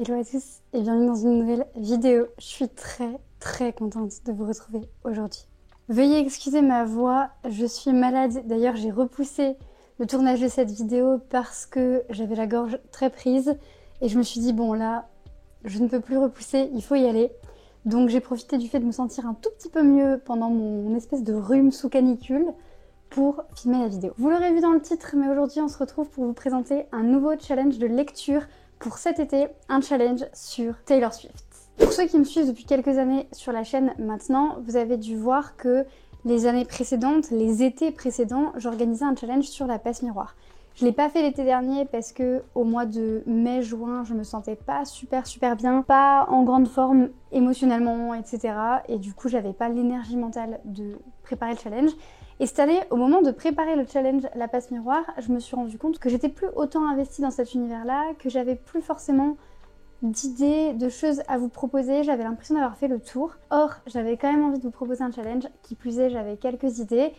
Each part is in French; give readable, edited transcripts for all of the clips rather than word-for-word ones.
Hello à tous et bienvenue dans une nouvelle vidéo. Je suis très contente de vous retrouver aujourd'hui. Veuillez excuser ma voix, je suis malade. D'ailleurs, j'ai repoussé le tournage de cette vidéo parce que j'avais la gorge très prise et je me suis dit bon là, je ne peux plus repousser, il faut y aller. Donc j'ai profité du fait de me sentir un tout petit peu mieux pendant mon espèce de rhume sous canicule pour filmer la vidéo. Vous l'aurez vu dans le titre, mais aujourd'hui on se retrouve pour vous présenter un nouveau challenge de lecture pour cet été, un challenge sur Taylor Swift. Pour ceux qui me suivent depuis quelques années sur la chaîne maintenant, vous avez dû voir que les années précédentes, les étés précédents, j'organisais un challenge sur la passe miroir. Je l'ai pas fait l'été dernier parce que au mois de mai-juin, je me sentais pas super bien, pas en grande forme émotionnellement, etc. Et du coup, j'avais pas l'énergie mentale de préparer le challenge. Et cette année, au moment de préparer le challenge La Passe Miroir, je me suis rendu compte que j'étais plus autant investie dans cet univers-là, que j'avais plus forcément d'idées, de choses à vous proposer. J'avais l'impression d'avoir fait le tour. Or, j'avais quand même envie de vous proposer un challenge. Qui plus est, j'avais quelques idées.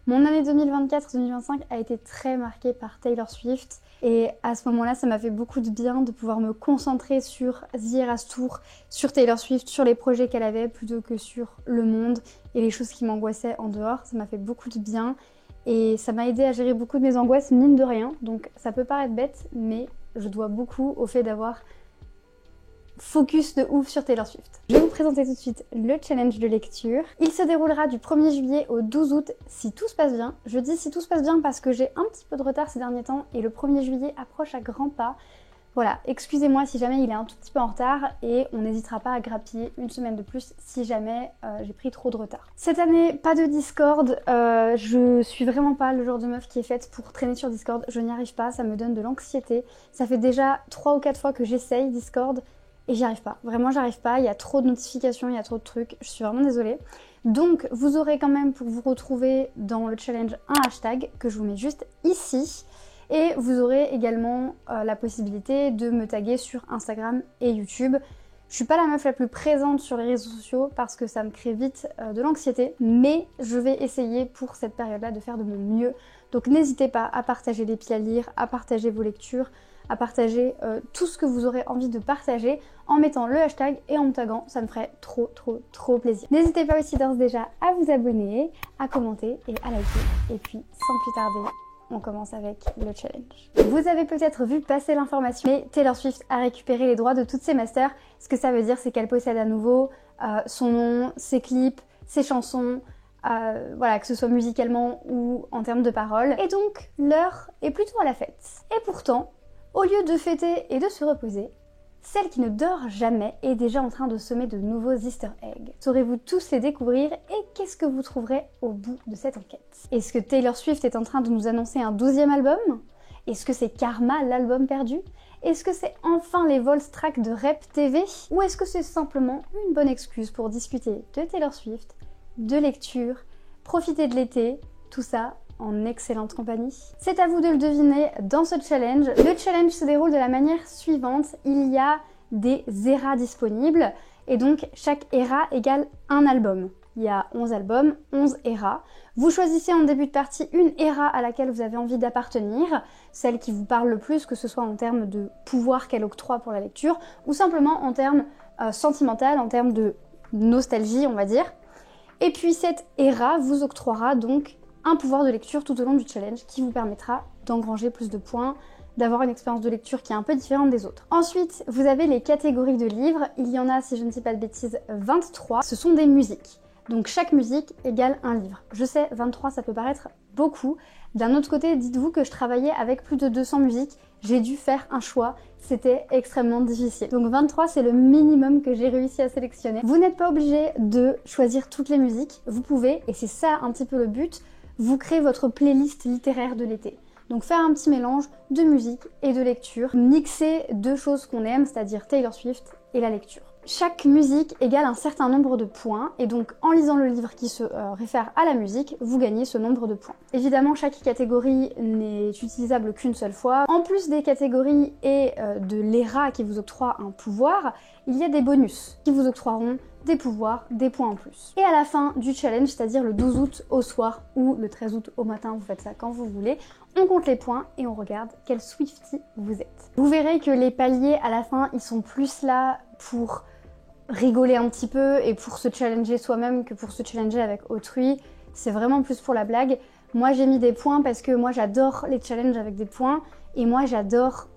Mon année 2024-2025 a été très marquée par Taylor Swift. Et à ce moment-là, ça m'a fait beaucoup de bien de pouvoir me concentrer sur The Eras Tour, sur Taylor Swift, sur les projets qu'elle avait, plutôt que sur le monde et les choses qui m'angoissaient en dehors. Ça m'a fait beaucoup de bien et ça m'a aidé à gérer beaucoup de mes angoisses, mine de rien. Donc ça peut paraître bête, mais je dois beaucoup au fait d'avoir focus de ouf sur Taylor Swift. Je vais vous présenter tout de suite le challenge de lecture. Il se déroulera du 1er juillet au 12 août si tout se passe bien. Je dis si tout se passe bien parce que j'ai un petit peu de retard ces derniers temps et le 1er juillet approche à grands pas. Voilà, excusez-moi si jamais il est un tout petit peu en retard et on n'hésitera pas à grappiller une semaine de plus si jamais j'ai pris trop de retard. Cette année, pas de Discord. Je suis vraiment pas le genre de meuf qui est faite pour traîner sur Discord. Je n'y arrive pas, ça me donne de l'anxiété. Ça fait déjà 3 ou 4 fois que j'essaye Discord. Et j'y arrive pas, vraiment j'arrive pas, il y a trop de notifications, il y a trop de trucs, je suis vraiment désolée. Donc vous aurez quand même pour vous retrouver dans le challenge un hashtag que je vous mets juste ici. Et vous aurez également la possibilité de me taguer sur Instagram et YouTube. Je suis pas la meuf la plus présente sur les réseaux sociaux parce que ça me crée vite de l'anxiété. Mais je vais essayer pour cette période-là de faire de mon mieux. Donc n'hésitez pas à partager les pieds à lire, à partager vos lectures, à partager tout ce que vous aurez envie de partager en mettant le hashtag et en me taguant, ça me ferait trop plaisir. N'hésitez pas aussi d'ores déjà à vous abonner, à commenter et à liker. Et puis sans plus tarder, on commence avec le challenge. Vous avez peut-être vu passer l'information, mais Taylor Swift a récupéré les droits de toutes ses masters. Ce que ça veut dire, c'est qu'elle possède à nouveau son nom, ses clips, ses chansons, voilà, que ce soit musicalement ou en termes de paroles. Et donc, l'heure est plutôt à la fête. Et pourtant, au lieu de fêter et de se reposer, celle qui ne dort jamais est déjà en train de semer de nouveaux easter eggs. Saurez-vous tous les découvrir et qu'est-ce que vous trouverez au bout de cette enquête? Est-ce que Taylor Swift est en train de nous annoncer un 12e album? Est-ce que c'est Karma, l'album perdu? Est-ce que c'est enfin les Vols Tracks de Rep TV? Ou est-ce que c'est simplement une bonne excuse pour discuter de Taylor Swift, de lecture, profiter de l'été, tout ça en excellente compagnie? C'est à vous de le deviner dans ce challenge. Le challenge se déroule de la manière suivante. Il y a des eras disponibles et donc chaque era égale un album. Il y a 11 albums, 11 eras. Vous choisissez en début de partie une era à laquelle vous avez envie d'appartenir, celle qui vous parle le plus, que ce soit en termes de pouvoir qu'elle octroie pour la lecture ou simplement en termes sentimental, en termes de nostalgie, on va dire. Et puis cette era vous octroiera donc un pouvoir de lecture tout au long du challenge qui vous permettra d'engranger plus de points, d'avoir une expérience de lecture qui est un peu différente des autres. Ensuite, vous avez les catégories de livres. Il y en a, si je ne dis pas de bêtises, 23. Ce sont des musiques. Donc chaque musique égale un livre. Je sais, 23, ça peut paraître beaucoup. D'un autre côté, dites-vous que je travaillais avec plus de 200 musiques. J'ai dû faire un choix. C'était extrêmement difficile. Donc 23, c'est le minimum que j'ai réussi à sélectionner. Vous n'êtes pas obligé de choisir toutes les musiques. Vous pouvez, et c'est ça un petit peu le but, vous créez votre playlist littéraire de l'été. Donc faire un petit mélange de musique et de lecture, mixer deux choses qu'on aime, c'est-à-dire Taylor Swift et la lecture. Chaque musique égale un certain nombre de points et donc en lisant le livre qui se réfère à la musique, vous gagnez ce nombre de points. Évidemment, chaque catégorie n'est utilisable qu'une seule fois. En plus des catégories et de l'ERA qui vous octroie un pouvoir, il y a des bonus qui vous octroieront des pouvoirs, des points en plus. Et à la fin du challenge, c'est-à-dire le 12 août au soir ou le 13 août au matin, vous faites ça quand vous voulez, On compte les points et on regarde quel Swiftie vous êtes. Vous verrez que les paliers à la fin, ils sont plus là pour rigoler un petit peu et pour se challenger soi-même que pour se challenger avec autrui. C'est vraiment plus pour la blague. Moi j'ai mis des points parce que moi j'adore les challenges avec des points et moi j'adore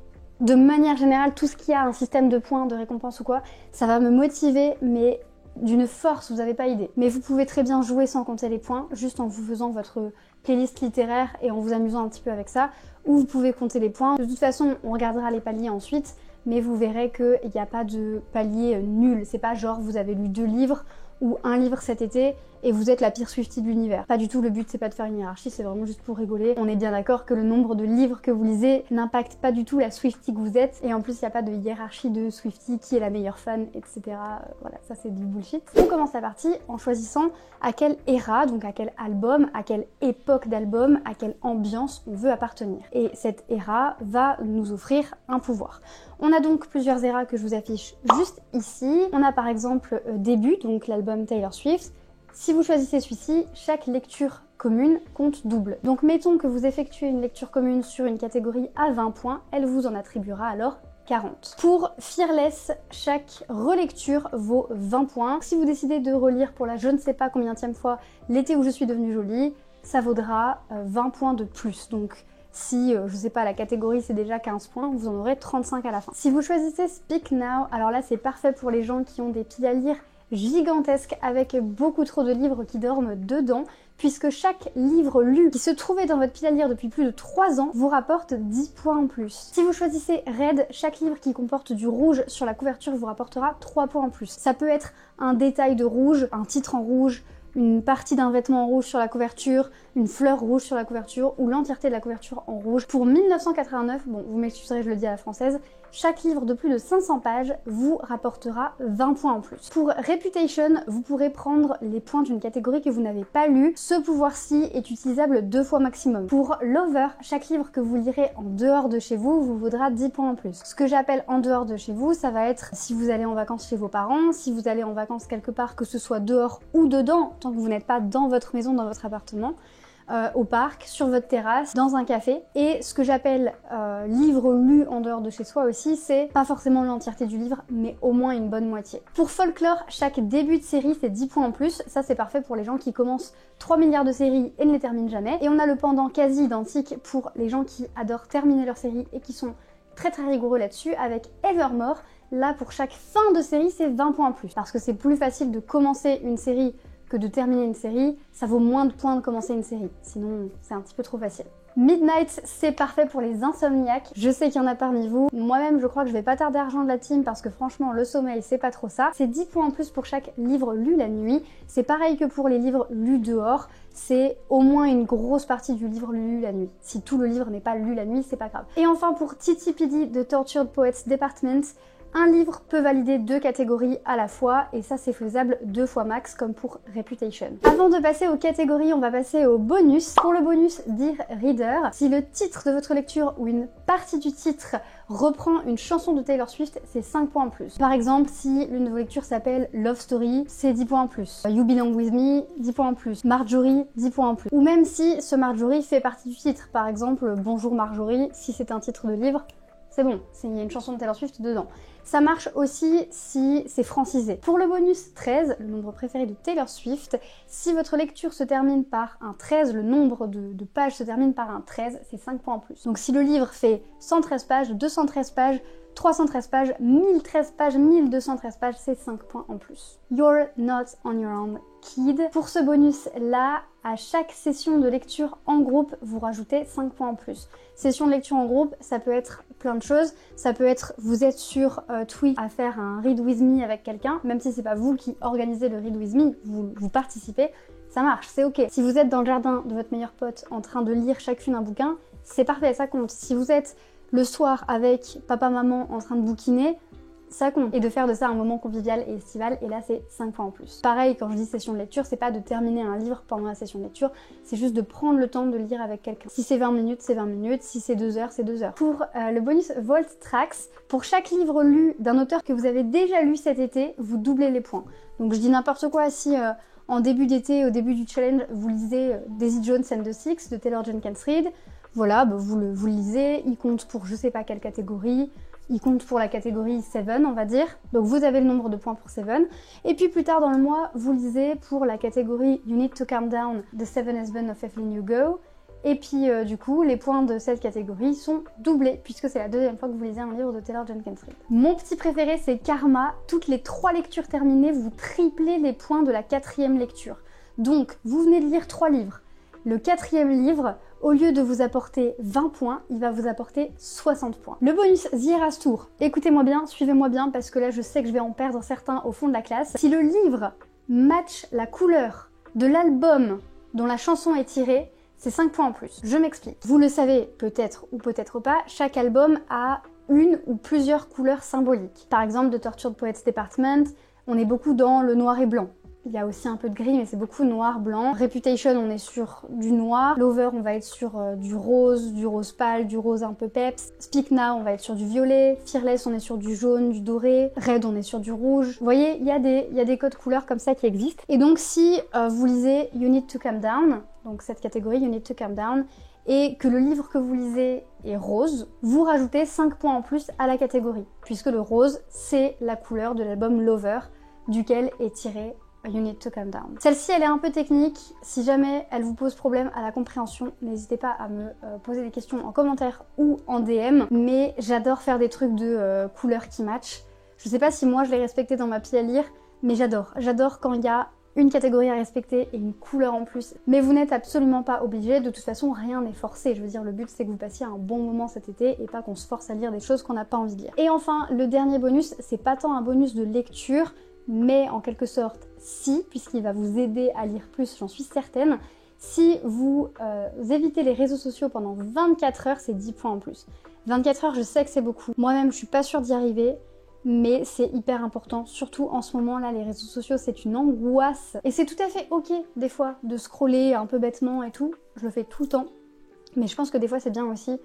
de manière générale tout ce qui a un système de points, de récompense ou quoi, ça va me motiver mais d'une force, vous n'avez pas idée. Mais vous pouvez très bien jouer sans compter les points, juste en vous faisant votre playlist littéraire et en vous amusant un petit peu avec ça, ou vous pouvez compter les points. De toute façon, on regardera les paliers ensuite, mais vous verrez qu'il n'y a pas de palier nul. C'est pas genre vous avez lu 2 livres ou 1 livre cet été et vous êtes la pire Swiftie de l'univers. Pas du tout, le but c'est pas de faire une hiérarchie, c'est vraiment juste pour rigoler. On est bien d'accord que le nombre de livres que vous lisez n'impacte pas du tout la Swiftie que vous êtes, et en plus il n'y a pas de hiérarchie de Swiftie, qui est la meilleure fan, etc. Voilà, ça c'est du bullshit. On commence la partie en choisissant à quelle era, donc à quel album, à quelle époque d'album, à quelle ambiance on veut appartenir. Et cette era va nous offrir un pouvoir. On a donc plusieurs eras que je vous affiche juste ici. On a par exemple début, donc l'album Taylor Swift. Si vous choisissez celui-ci, chaque lecture commune compte double. Donc mettons que vous effectuez une lecture commune sur une catégorie à 20 points, elle vous en attribuera alors 40. Pour Fearless, chaque relecture vaut 20 points. Si vous décidez de relire pour la je ne sais pas combienième fois L'été où je suis devenue jolie, ça vaudra 20 points de plus. Donc si, je sais pas, la catégorie c'est déjà 15 points, vous en aurez 35 à la fin. Si vous choisissez Speak Now, alors là c'est parfait pour les gens qui ont des piles à lire gigantesque avec beaucoup trop de livres qui dorment dedans, puisque chaque livre lu qui se trouvait dans votre pile à lire depuis plus de 3 ans vous rapporte 10 points en plus. Si vous choisissez Red, chaque livre qui comporte du rouge sur la couverture vous rapportera 3 points en plus. Ça peut être un détail de rouge, un titre en rouge, une partie d'un vêtement en rouge sur la couverture, une fleur rouge sur la couverture ou l'entièreté de la couverture en rouge. Pour 1989, bon vous m'excuserez je le dis à la française, chaque livre de plus de 500 pages vous rapportera 20 points en plus. Pour Reputation, vous pourrez prendre les points d'une catégorie que vous n'avez pas lue. Ce pouvoir-ci est utilisable 2 fois maximum. Pour Lover, chaque livre que vous lirez en dehors de chez vous vous vaudra 10 points en plus. Ce que j'appelle en dehors de chez vous, ça va être si vous allez en vacances chez vos parents, si vous allez en vacances quelque part, que ce soit dehors ou dedans, tant que vous n'êtes pas dans votre maison, dans votre appartement. Au parc, sur votre terrasse, dans un café. Et ce que j'appelle livre lu en dehors de chez soi aussi, c'est pas forcément l'entièreté du livre, mais au moins une bonne moitié. Pour Folklore, chaque début de série c'est 10 points en plus. Ça c'est parfait pour les gens qui commencent 3 milliards de séries et ne les terminent jamais. Et on a le pendant quasi identique pour les gens qui adorent terminer leur série et qui sont très rigoureux là-dessus avec Evermore. Là pour chaque fin de série c'est 20 points en plus. Parce que c'est plus facile de commencer une série que de terminer une série, ça vaut moins de points de commencer une série, sinon c'est un petit peu trop facile. Midnight, c'est parfait pour les insomniaques. Je sais qu'il y en a parmi vous. Moi-même, je crois que je vais pas tarder à rejoindre la team parce que franchement, le sommeil, c'est pas trop ça. C'est 10 points en plus pour chaque livre lu la nuit. C'est pareil que pour les livres lus dehors. C'est au moins une grosse partie du livre lu la nuit. Si tout le livre n'est pas lu la nuit, c'est pas grave. Et enfin, pour TTPD de Tortured Poets Department, un livre peut valider 2 catégories à la fois et ça c'est faisable 2 fois max comme pour Reputation. Avant de passer aux catégories, on va passer au bonus. Pour le bonus Dear Reader, si le titre de votre lecture ou une partie du titre reprend une chanson de Taylor Swift, c'est 5 points en plus. Par exemple, si l'une de vos lectures s'appelle Love Story, c'est 10 points en plus. You Belong With Me, 10 points en plus. Marjorie, 10 points en plus. Ou même si ce Marjorie fait partie du titre, par exemple Bonjour Marjorie, si c'est un titre de livre, c'est bon, il y a une chanson de Taylor Swift dedans. Ça marche aussi si c'est francisé. Pour le bonus 13, le nombre préféré de Taylor Swift, si votre lecture se termine par un 13, le nombre de pages se termine par un 13, c'est 5 points en plus. Donc si le livre fait 113 pages, 213 pages, 313 pages, 1013 pages, 1213 pages, c'est 5 points en plus. You're not on your own, kid. Pour ce bonus-là, à chaque session de lecture en groupe, vous rajoutez 5 points en plus. Session de lecture en groupe, ça peut être plein de choses. Ça peut être, vous êtes sur Twitch à faire un Read With Me avec quelqu'un, même si c'est pas vous qui organisez le Read With Me, vous participez, ça marche, c'est ok. Si vous êtes dans le jardin de votre meilleur pote en train de lire chacune un bouquin, c'est parfait, ça compte. Si vous êtes le soir avec papa-maman en train de bouquiner, ça compte. Et de faire de ça un moment convivial et estival, et là c'est 5 points en plus. Pareil, quand je dis session de lecture, c'est pas de terminer un livre pendant la session de lecture, c'est juste de prendre le temps de lire avec quelqu'un. Si c'est 20 minutes, c'est 20 minutes, si c'est 2 heures, c'est 2 heures. Pour le bonus Vault Tracks, pour chaque livre lu d'un auteur que vous avez déjà lu cet été, vous doublez les points. Donc je dis n'importe quoi, si en début d'été, au début du challenge, vous lisez Daisy Jones and the Six de Taylor Jenkins Reid, Voilà, bah, vous le lisez, il compte pour je sais pas quelle catégorie, il compte pour la catégorie 7, on va dire. Donc vous avez le nombre de points pour 7. Et puis plus tard dans le mois, vous lisez pour la catégorie You Need to Calm Down, The Seven Husbands of Evelyn Hugo. Et puis du coup, les points de cette catégorie sont doublés, puisque c'est la deuxième fois que vous lisez un livre de Taylor Jenkins Reid. Mon petit préféré, c'est Karma. Toutes les 3 lectures terminées, vous triplez les points de la 4e lecture. Donc, vous venez de lire 3 livres. Le 4e livre, au lieu de vous apporter 20 points, il va vous apporter 60 points. Le bonus The Eras Tour. Écoutez-moi bien, suivez-moi bien, parce que là, je sais que je vais en perdre certains au fond de la classe. Si le livre match la couleur de l'album dont la chanson est tirée, c'est 5 points en plus. Je m'explique. Vous le savez peut-être ou peut-être pas, chaque album a une ou plusieurs couleurs symboliques. Par exemple, de Tortured Poets Department, on est beaucoup dans le noir et blanc. Il y a aussi un peu de gris, mais c'est beaucoup noir, blanc. Reputation, on est sur du noir. Lover, on va être sur du rose pâle, du rose un peu peps. Speak Now, on va être sur du violet. Fearless, on est sur du jaune, du doré. Red, on est sur du rouge. Vous voyez, il y a des codes couleurs comme ça qui existent. Et donc, si vous lisez You Need to Calm Down, donc cette catégorie You Need to Calm Down, et que le livre que vous lisez est rose, vous rajoutez 5 points en plus à la catégorie, puisque le rose, c'est la couleur de l'album Lover, duquel est tiré You Need to Calm Down. Celle-ci, elle est un peu technique. Si jamais elle vous pose problème à la compréhension, n'hésitez pas à me poser des questions en commentaire ou en DM. Mais j'adore faire des trucs de couleurs qui matchent. Je sais pas si moi je l'ai respecté dans ma pile à lire, mais j'adore. J'adore quand il y a une catégorie à respecter et une couleur en plus. Mais vous n'êtes absolument pas obligé. De toute façon, rien n'est forcé. Je veux dire, le but c'est que vous passiez un bon moment cet été et pas qu'on se force à lire des choses qu'on n'a pas envie de lire. Et enfin, le dernier bonus, c'est pas tant un bonus de lecture, mais en quelque sorte, si, puisqu'il va vous aider à lire plus, j'en suis certaine. Si vous évitez les réseaux sociaux pendant 24 heures, c'est 10 points en plus. 24 heures, je sais que c'est beaucoup. Moi-même, je suis pas sûre d'y arriver, mais c'est hyper important. Surtout en ce moment-là, les réseaux sociaux, c'est une angoisse. Et c'est tout à fait ok, des fois, de scroller un peu bêtement et tout. Je le fais tout le temps. Mais je pense que des fois, c'est bien aussi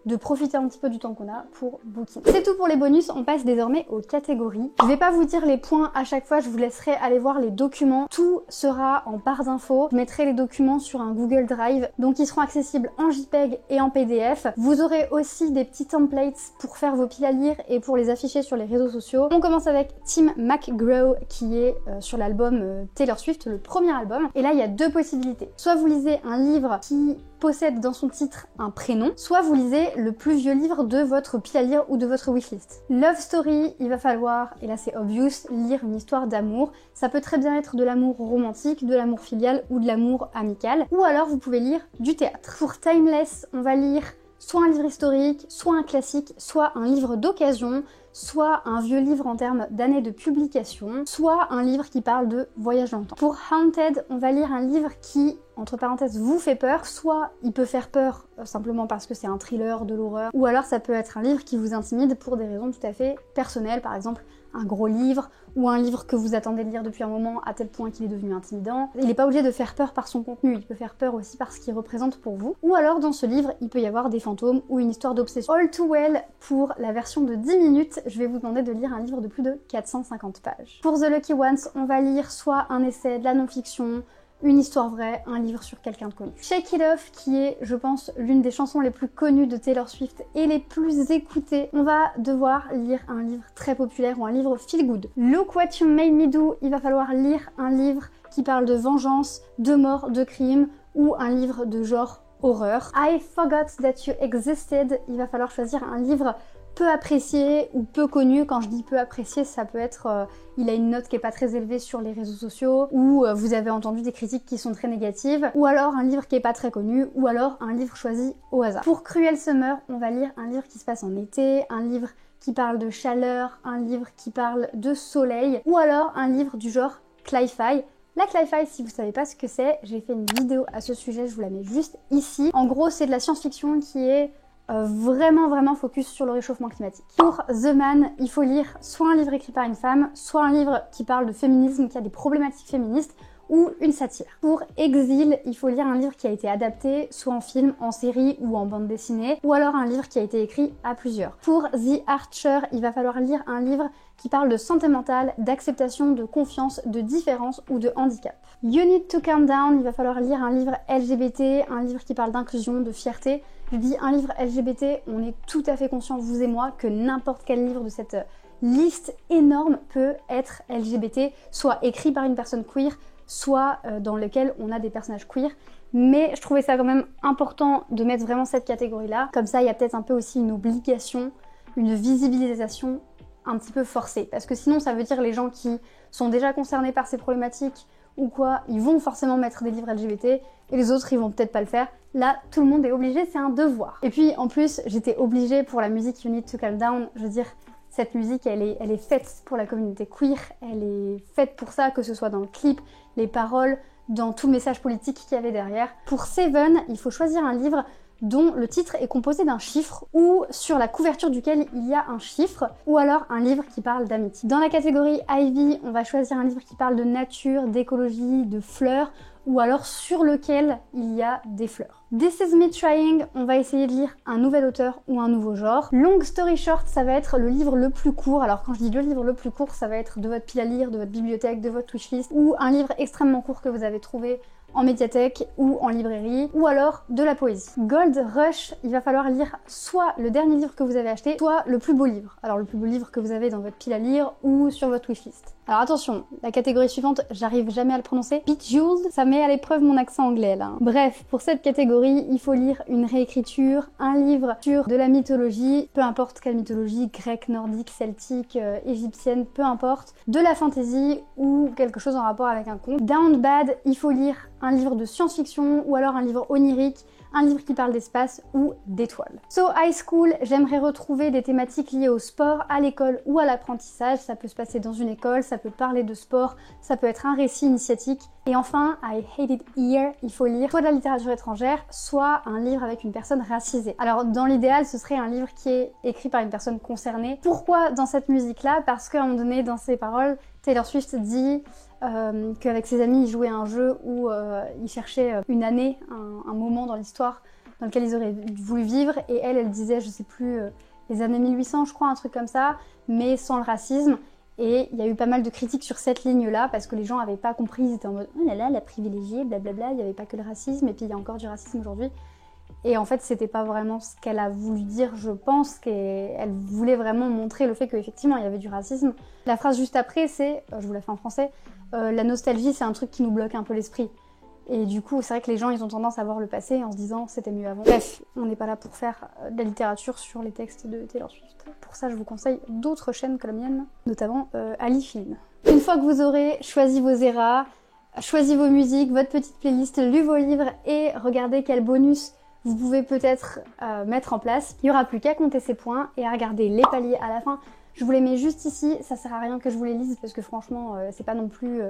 de profiter un petit peu du temps qu'on a pour booking. C'est tout pour les bonus, on passe désormais aux catégories. Je vais pas vous dire les points à chaque fois, je vous laisserai aller voir les documents. Tout sera en barre d'infos. Je mettrai les documents sur un Google Drive, donc ils seront accessibles en JPEG et en PDF. Vous aurez aussi des petits templates pour faire vos piles à lire et pour les afficher sur les réseaux sociaux. On commence avec Tim McGraw qui est sur l'album Taylor Swift, le premier album. Et là, il y a 2 possibilités. Soit vous lisez un livre qui possède dans son titre un prénom, soit vous lisez le plus vieux livre de votre pile à lire ou de votre wishlist. Love Story, il va falloir, et là c'est obvious, lire une histoire d'amour. Ça peut très bien être de l'amour romantique, de l'amour filial ou de l'amour amical. Ou alors vous pouvez lire du théâtre. Pour Timeless, on va lire soit un livre historique, soit un classique, soit un livre d'occasion, soit un vieux livre en termes d'années de publication, soit un livre qui parle de voyage dans le temps. Pour Haunted, on va lire un livre qui, entre parenthèses, vous fait peur, soit il peut faire peur simplement parce que c'est un thriller, de l'horreur, ou alors ça peut être un livre qui vous intimide pour des raisons tout à fait personnelles, par exemple un gros livre, ou un livre que vous attendez de lire depuis un moment à tel point qu'il est devenu intimidant. Il n'est pas obligé de faire peur par son contenu, il peut faire peur aussi par ce qu'il représente pour vous. Ou alors dans ce livre, il peut y avoir des fantômes ou une histoire d'obsession. All Too Well, pour la version de 10 minutes, je vais vous demander de lire un livre de plus de 450 pages. Pour The Lucky Ones, on va lire soit un essai, de la non-fiction, une histoire vraie, un livre sur quelqu'un de connu. Shake It Off, qui est, je pense, l'une des chansons les plus connues de Taylor Swift et les plus écoutées. On va devoir lire un livre très populaire ou un livre feel good. Look What You Made Me Do, il va falloir lire un livre qui parle de vengeance, de mort, de crime, ou un livre de genre horreur. I Forgot That You Existed, il va falloir choisir un livre peu apprécié ou peu connu. Quand je dis peu apprécié, ça peut être il a une note qui est pas très élevée sur les réseaux sociaux, ou vous avez entendu des critiques qui sont très négatives, ou alors un livre qui est pas très connu, ou alors un livre choisi au hasard. Pour Cruel Summer, on va lire un livre qui se passe en été, un livre qui parle de chaleur, un livre qui parle de soleil, ou alors un livre du genre Cli-Fi. La Cli-Fi, si vous savez pas ce que c'est, j'ai fait une vidéo à ce sujet, je vous la mets juste ici. En gros, c'est de la science-fiction qui est vraiment focus sur le réchauffement climatique. Pour The Man, il faut lire soit un livre écrit par une femme, soit un livre qui parle de féminisme, qui a des problématiques féministes, ou une satire. Pour Exil, il faut lire un livre qui a été adapté, soit en film, en série ou en bande dessinée, ou alors un livre qui a été écrit à plusieurs. Pour The Archer, il va falloir lire un livre qui parle de santé mentale, d'acceptation, de confiance, de différence ou de handicap. You Need to Calm Down, il va falloir lire un livre LGBT, un livre qui parle d'inclusion, de fierté. Je dis un livre LGBT, on est tout à fait conscient, vous et moi, que n'importe quel livre de cette liste énorme peut être LGBT, soit écrit par une personne queer, soit dans lequel on a des personnages queer. Mais je trouvais ça quand même important de mettre vraiment cette catégorie-là. Comme ça, il y a peut-être un peu aussi une obligation, une visibilisation un petit peu forcée. Parce que sinon, ça veut dire les gens qui sont déjà concernés par ces problématiques ou quoi, ils vont forcément mettre des livres LGBT et les autres, ils vont peut-être pas le faire. Là, tout le monde est obligé, c'est un devoir. Et puis, en plus, j'étais obligée pour la musique You Need to Calm Down, je veux dire, cette musique, elle est faite pour la communauté queer, elle est faite pour ça, que ce soit dans le clip, les paroles, dans tout le message politique qu'il y avait derrière. Pour Seven, il faut choisir un livre dont le titre est composé d'un chiffre ou sur la couverture duquel il y a un chiffre, ou alors un livre qui parle d'amitié. Dans la catégorie Ivy, on va choisir un livre qui parle de nature, d'écologie, de fleurs, ou alors sur lequel il y a des fleurs. This Is Me Trying, on va essayer de lire un nouvel auteur ou un nouveau genre. Long Story Short, ça va être le livre le plus court. Alors quand je dis le livre le plus court, ça va être de votre pile à lire, de votre bibliothèque, de votre wishlist, ou un livre extrêmement court que vous avez trouvé en médiathèque ou en librairie, ou alors de la poésie. Gold Rush, il va falloir lire soit le dernier livre que vous avez acheté, soit le plus beau livre. Alors le plus beau livre que vous avez dans votre pile à lire ou sur votre wishlist. Alors attention, la catégorie suivante, j'arrive jamais à le prononcer. Bejeweled, ça met à l'épreuve mon accent anglais là. Bref, pour cette catégorie, il faut lire une réécriture, un livre sur de la mythologie, peu importe quelle mythologie, grecque, nordique, celtique, égyptienne, peu importe, de la fantasy ou quelque chose en rapport avec un conte. Down Bad, il faut lire un livre de science-fiction ou alors un livre onirique, un livre qui parle d'espace ou d'étoiles. So High School, j'aimerais retrouver des thématiques liées au sport, à l'école ou à l'apprentissage. Ça peut se passer dans une école, ça peut parler de sport, ça peut être un récit initiatique. Et enfin, I Hate It Here, il faut lire soit de la littérature étrangère, soit un livre avec une personne racisée. Alors dans l'idéal, ce serait un livre qui est écrit par une personne concernée. Pourquoi dans cette musique-là? Parce qu'à un moment donné, dans ses paroles, Taylor Swift dit qu'avec ses amis, ils jouaient à un jeu où ils cherchaient une année, un moment dans l'histoire dans lequel ils auraient voulu vivre, et elle disait, je sais plus, les années 1800, je crois, un truc comme ça, mais sans le racisme. Et il y a eu pas mal de critiques sur cette ligne-là, parce que les gens n'avaient pas compris, ils étaient en mode « Oh là là, la privilégiée, blablabla, il n'y avait pas que le racisme, et puis il y a encore du racisme aujourd'hui ». Et en fait, c'était pas vraiment ce qu'elle a voulu dire, je pense, qu'elle voulait vraiment montrer le fait qu'effectivement, il y avait du racisme. La phrase juste après, c'est, je vous la fais en français, la nostalgie, c'est un truc qui nous bloque un peu l'esprit. Et du coup, c'est vrai que les gens, ils ont tendance à voir le passé en se disant, c'était mieux avant. Bref, on n'est pas là pour faire de la littérature sur les textes de Taylor Swift. Pour ça, je vous conseille d'autres chaînes que la mienne, notamment Ali Film. Une fois que vous aurez choisi vos eras, choisi vos musiques, votre petite playlist, lu vos livres et regardé quel bonus vous pouvez peut-être mettre en place, il n'y aura plus qu'à compter ses points et à regarder les paliers à la fin. Je vous les mets juste ici, ça sert à rien que je vous les lise parce que franchement, c'est pas non plus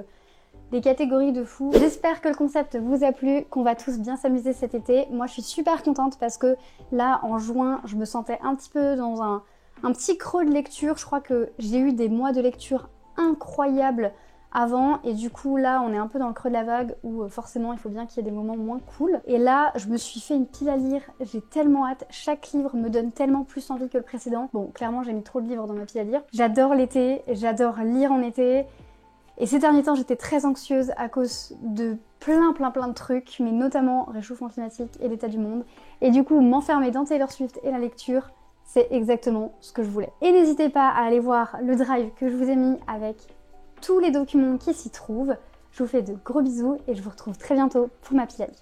des catégories de fou. J'espère que le concept vous a plu, qu'on va tous bien s'amuser cet été. Moi, je suis super contente parce que là, en juin, je me sentais un petit peu dans un petit creux de lecture. Je crois que j'ai eu des mois de lecture incroyables avant, et du coup là on est un peu dans le creux de la vague où forcément il faut bien qu'il y ait des moments moins cool, et là je me suis fait une pile à lire, j'ai tellement hâte, chaque livre me donne tellement plus envie que le précédent. Bon, clairement j'ai mis trop de livres dans ma pile à lire. J'adore l'été, j'adore lire en été, et ces derniers temps j'étais très anxieuse à cause de plein de trucs, mais notamment réchauffement climatique et l'état du monde, et du coup m'enfermer dans Taylor Swift et la lecture, c'est exactement ce que je voulais. Et n'hésitez pas à aller voir le drive que je vous ai mis avec tous les documents qui s'y trouvent. Je vous fais de gros bisous et je vous retrouve très bientôt pour ma pile à lire.